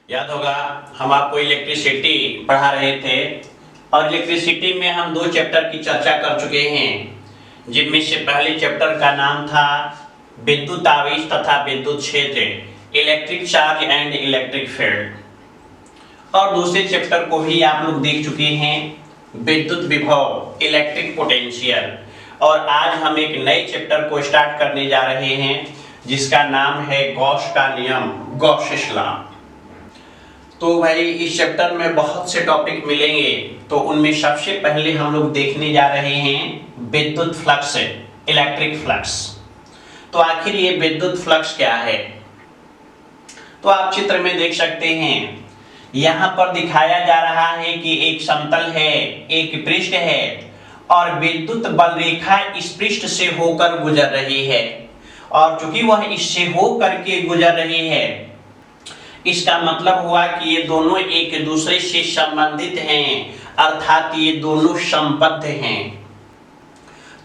याद होगा हम आपको इलेक्ट्रिसिटी पढ़ा रहे थे और इलेक्ट्रिसिटी में हम दो चैप्टर की चर्चा कर चुके हैं, जिनमें से पहले चैप्टर का नाम था विद्युत आवेश तथा विद्युत क्षेत्र, electric charge and electric field, और दूसरे चैप्टर को भी आप लोग देख चुके हैं, विद्युत विभव, इलेक्ट्रिक पोटेंशियल। और आज हम एक नए चैप्टर को स्टार्ट करने जा रहे हैं जिसका नाम है गॉस का नियम, गॉसेस लॉ। तो भाई इस चैप्टर में बहुत से टॉपिक मिलेंगे, तो उनमें सबसे पहले हम लोग देखने जा रहे हैं विद्युत फ्लक्स, इलेक्ट्रिक फ्लक्स। तो आखिर ये विद्युत फ्लक्स क्या है? तो आप चित्र में देख सकते हैं, यहाँ पर दिखाया जा रहा है कि एक समतल है, एक पृष्ठ है और विद्युत बल रेखा इस पृष्ठ से होकर गुजर रही है, और चूंकि वह इससे होकर के गुजर रही है, इसका मतलब हुआ कि ये दोनों एक दूसरे से संबंधित हैं, अर्थात ये दोनों संबद्ध हैं।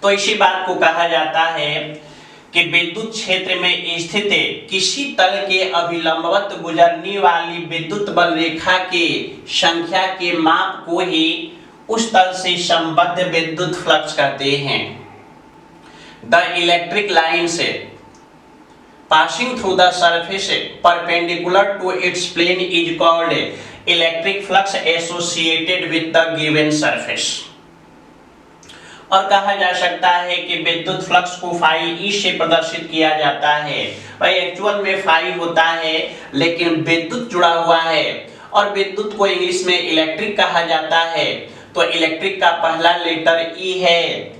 तो इसी बात को कहा जाता है कि विद्युत क्षेत्र में स्थित किसी तल के अभिलंबवत गुजरने वाली विद्युत बल रेखा के संख्या के माप को ही उस तल से संबद्ध विद्युत फ्लक्स कहते हैं। द इलेक्ट्रिक लाइन से passing through the surface perpendicular to its plane is called electric flux associated with the given surface। और कहा जा सकता है कि विद्युत फ्लक्स को फाई ई से प्रदर्शित किया जाता है। भाई एक्चुअल में फाई होता है, लेकिन विद्युत जुड़ा हुआ है और विद्युत को इंग्लिश में इलेक्ट्रिक कहा जाता है, तो इलेक्ट्रिक का पहला लेटर ई है,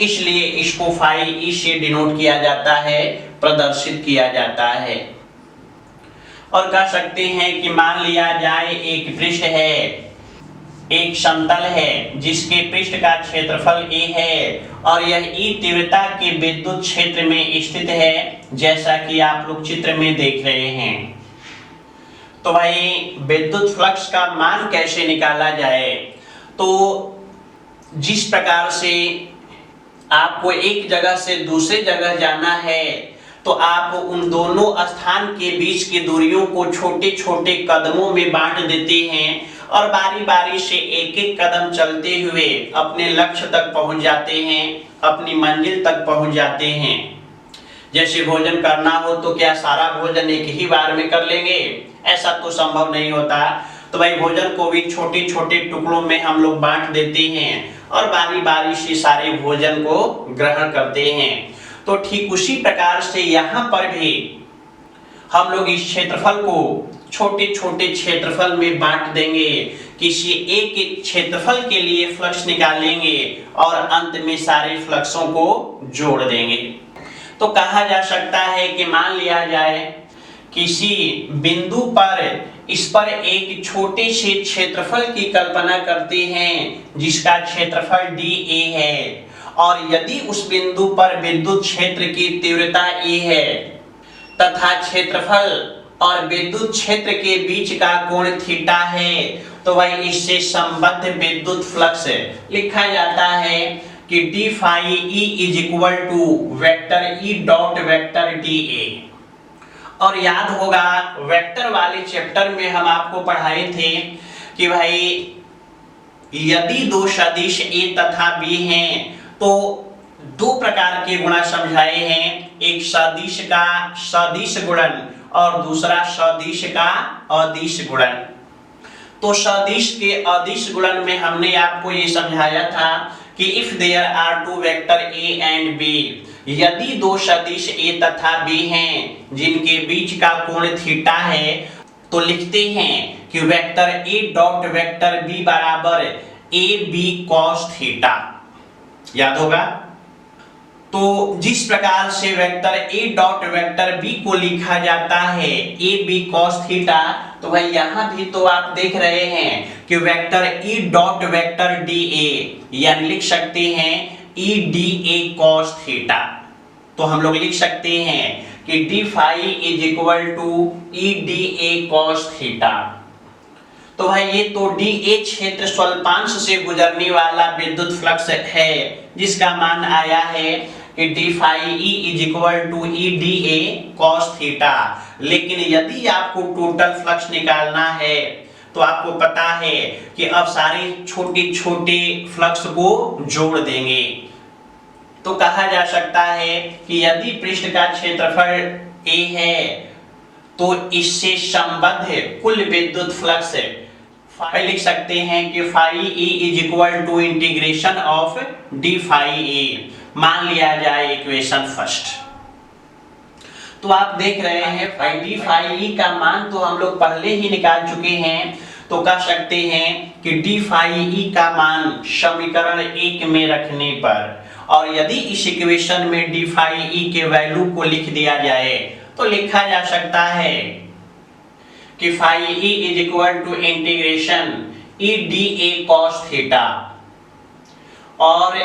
इसलिए इसको फाई ई से डिनोट किया जाता है, प्रदर्शित किया जाता है। और कह सकते हैं कि मान लिया जाए एक पृष्ठ है, एक समतल है जिसके पृष्ठ का क्षेत्रफल ए है और यह ई तीव्रता के विद्युत क्षेत्र में स्थित है, जैसा कि आप लोग चित्र में देख रहे हैं। तो भाई विद्युत फ्लक्स का मान कैसे निकाला जाए? तो जिस प्रकार से आपको एक जगह से दूसरे जगह जाना है, तो आप उन दोनों स्थान के बीच की दूरियों को छोटे छोटे कदमों में बांट देते हैं और बारी बारी से एक एक कदम चलते हुए अपने लक्ष्य तक पहुंच जाते हैं, अपनी मंजिल तक पहुंच जाते हैं। जैसे भोजन करना हो तो क्या सारा भोजन एक ही बार में कर लेंगे? ऐसा तो संभव नहीं होता। तो भाई भोजन को भी छोटे छोटे टुकड़ों में हम लोग बांट देते हैं और बारी बारी से सारे भोजन को ग्रहण करते हैं। तो ठीक उसी प्रकार से यहाँ पर भी हम लोग इस क्षेत्रफल को छोटे छोटे क्षेत्रफल में बांट देंगे, किसी एक क्षेत्रफल के लिए फ्लक्स निकालेंगे और अंत में सारे फ्लक्सों को जोड़ देंगे। तो कहा जा सकता है कि मान लिया जाए किसी बिंदु पर इस पर एक छोटे से क्षेत्रफल की कल्पना करते हैं जिसका क्षेत्रफल डी ए है, और यदि उस बिंदु पर विद्युत क्षेत्र की तीव्रता ए है तथा क्षेत्रफल और विद्युत क्षेत्र के बीच का कोण थीटा है, तो वही इससे संबद्ध विद्युत फ्लक्स लिखा जाता है कि d phi E is equal to vector E dot vector d A. और याद होगा वेक्टर वाले चैप्टर में हम आपको पढ़ाए थे कि भाई यदि दो सदिश ए तथा बी हैं तो दो प्रकार के गुणा समझाए हैं, एक सदिश का सदिश गुणन और दूसरा सदिश का अदिश गुणन। तो सदिश के अदिश गुणन में हमने आपको ये समझाया था कि if there are two vector A and B, यदि दो सदिश ए तथा बी हैं जिनके बीच का कोण थीटा है, तो लिखते हैं कि vector A dot vector B बराबर ए बी कॉस थीटा। याद होगा? तो जिस प्रकार से vector A dot vector B को लिखा जाता है ए बी कॉस थीटा, तो भाई यहाँ भी तो आप देख रहे हैं कि vector E dot vector d A, यानी लिख सकते हैं E d A cos theta. तो हम लोग लिख सकते हैं कि d phi is equal to E d A cos theta. तो भाई ये तो डी ए क्षेत्र स्वल्पांश से गुजरने वाला विद्युत फ्लक्स है जिसका मान आया है कि d phi E is equal to E d A cos theta. लेकिन यदि आपको टोटल फ्लक्स निकालना है तो आपको पता है कि अब सारे छोटे छोटे फ्लक्स को जोड़ देंगे। तो कहा जा सकता है कि यदि पृष्ठ का क्षेत्रफल ए है तो इससे संबद्ध कुल विद्युत फ्लक्स फाई लिख सकते हैं कि phi E is equal to integration of d phi A. मान लिया जाए इक्वेशन फर्स्ट। तो आप देख रहे हैं फाई डी फाई ई का मान तो हम लोग पहले ही निकाल चुके हैं। तो कह सकते हैं कि डी फाई ई का मान समीकरण 1 में रखने पर, और यदि इस इक्वेशन में डी फाई ई के वैल्यू को लिख दिया जाए तो लिखा जा सकता है कि phi E is equal to integration E d A cos theta. और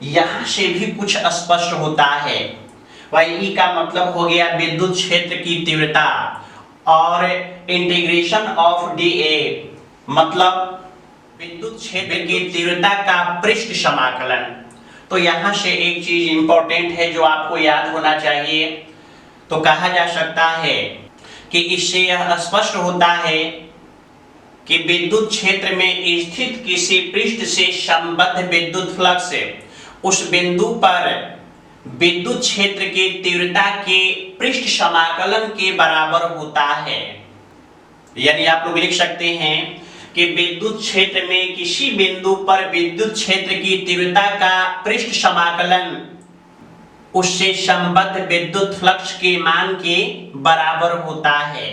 यहां से भी कुछ स्पष्ट होता है। भाई ई का मतलब हो गया विद्युत क्षेत्र की तीव्रता, और इंटीग्रेशन ऑफ डी ए मतलब विद्युत क्षेत्र की तीव्रता का पृष्ठ समाकलन। तो यहां से एक चीज इंपॉर्टेंट है जो आपको याद होना चाहिए। तो कहा जा सकता है कि इससे यह स्पष्ट होता है कि विद्युत क्षेत्र में स्थित किसी पृष्ठ से संबद्ध विद्युत फ्लक्स उस बिंदु पर विद्युत क्षेत्र की तीव्रता के पृष्ठ समाकलन के बराबर होता है। यानी आप लोग लिख सकते हैं कि विद्युत क्षेत्र में किसी बिंदु पर विद्युत क्षेत्र की तीव्रता का पृष्ठ समाकलन उससे संबद्ध विद्युत फ्लक्स के मान के बराबर होता है।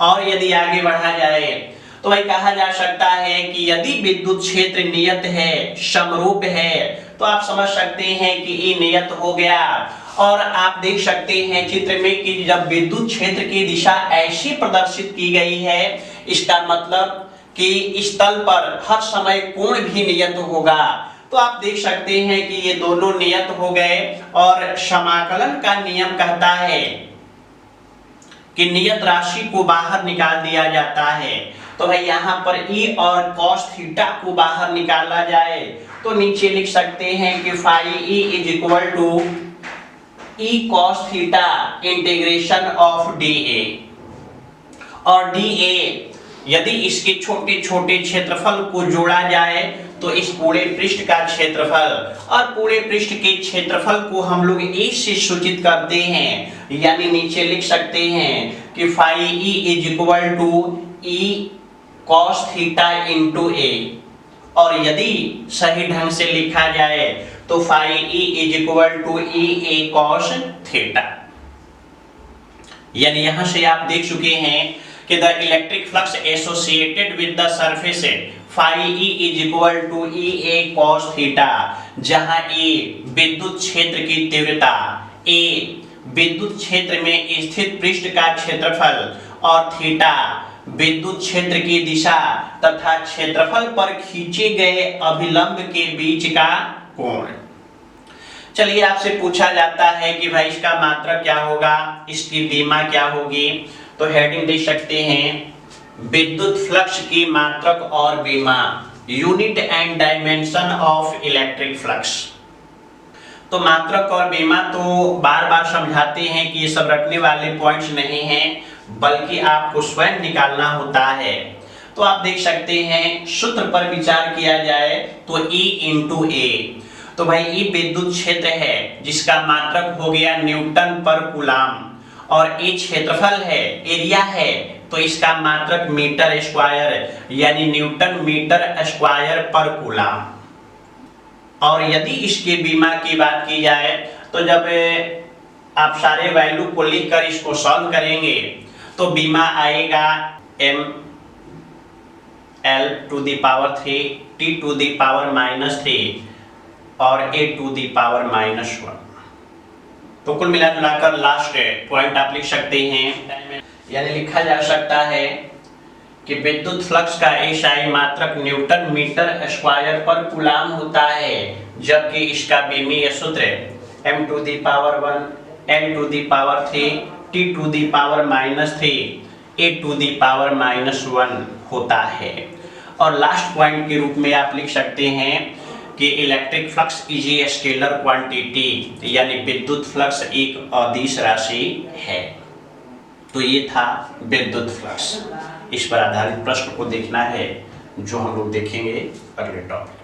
और यदि आगे बढ़ा जाए तो भाई कहा जा सकता है कि यदि विद्युत क्षेत्र नियत है, समरूप है, तो आप समझ सकते हैं कि ई नियत हो गया। और आप देख सकते हैं चित्र में कि जब विद्युत क्षेत्र की दिशा ऐसी प्रदर्शित की गई है, इसका मतलब कि इस तल पर हर समय कोण भी नियत होगा। तो आप देख सकते हैं कि ये दोनों नियत हो गए, और समाकलन का नियम कहता है कि नियत राशि को बाहर निकाल दिया जाता है। तो भाई यहाँ पर ई और कॉस थीटा को बाहर निकाला जाए तो नीचे लिख सकते हैं कि phi E is equal to E cos theta integration of d A. और डी ए यदि इसके छोटे छोटे क्षेत्रफल को जोड़ा जाए तो इस पूरे पृष्ठ का क्षेत्रफल, और पूरे पृष्ठ के क्षेत्रफल को हम लोग ए से सूचित करते हैं। यानी नीचे लिख सकते हैं कि phi E is equal to E cos theta into A. और यदि सही ढंग से लिखा जाए तो phi E is equal to E A cos theta. यानी यहां से आप देख चुके हैं कि the electric flux associated with the surface phi E is equal to E A cos theta, जहां ए विद्युत क्षेत्र की तीव्रता, ए विद्युत क्षेत्र में स्थित पृष्ठ का क्षेत्रफल, और थीटा विद्युत क्षेत्र की दिशा तथा क्षेत्रफल पर खींचे गए अभिलंब के बीच का कोण। चलिए आपसे पूछा जाता है कि भाई इसका मात्रक क्या होगा, इसकी बीमा क्या होगी। तो हेडिंग दे सकते हैं विद्युत फ्लक्स की मात्रक और बीमा, unit and dimension of electric flux. तो मात्रक और बीमा तो बार बार समझाते हैं कि ये सब रखने वाले पॉइंट्स नहीं हैं, बल्कि आपको स्वयं निकालना होता है। तो आप देख सकते हैं सूत्र पर विचार किया जाए तो E इंटू ए। तो भाई E विद्युत क्षेत्र है जिसका मात्रक हो गया न्यूटन पर कूलाम, और ए क्षेत्रफल है, एरिया है, तो इसका मात्रक मीटर स्क्वायर यानी न्यूटन मीटर स्क्वायर पर कूलाम। और यदि इसके बीमा की बात की जाए तो जब आप सारे वैल्यू को लिखकर इसको सॉल्व करेंगे तो बीमा आएगा m l to the power 3 t to the power -3 और a टू द पावर -1। तो कुल मिलाकर लास्ट पॉइंट आप लिख सकते हैं, यानी लिखा जा सकता है कि विद्युत फ्लक्स का एसआई मात्रक न्यूटन मीटर स्क्वायर पर कूलाम होता है, जबकि इसका बीमीय सूत्र m to the power 1 n to the power 3 t to the power -3 a to the power -1 होता है। और लास्ट पॉइंट के रूप में आप लिख सकते हैं कि electric flux is a scalar quantity, यानी विद्युत फ्लक्स एक अदिश राशि है। तो ये था विद्युत फ्लक्स। इस पर आधारित प्रश्न को देखना है जो हम लोग देखेंगे अगले टॉपिक।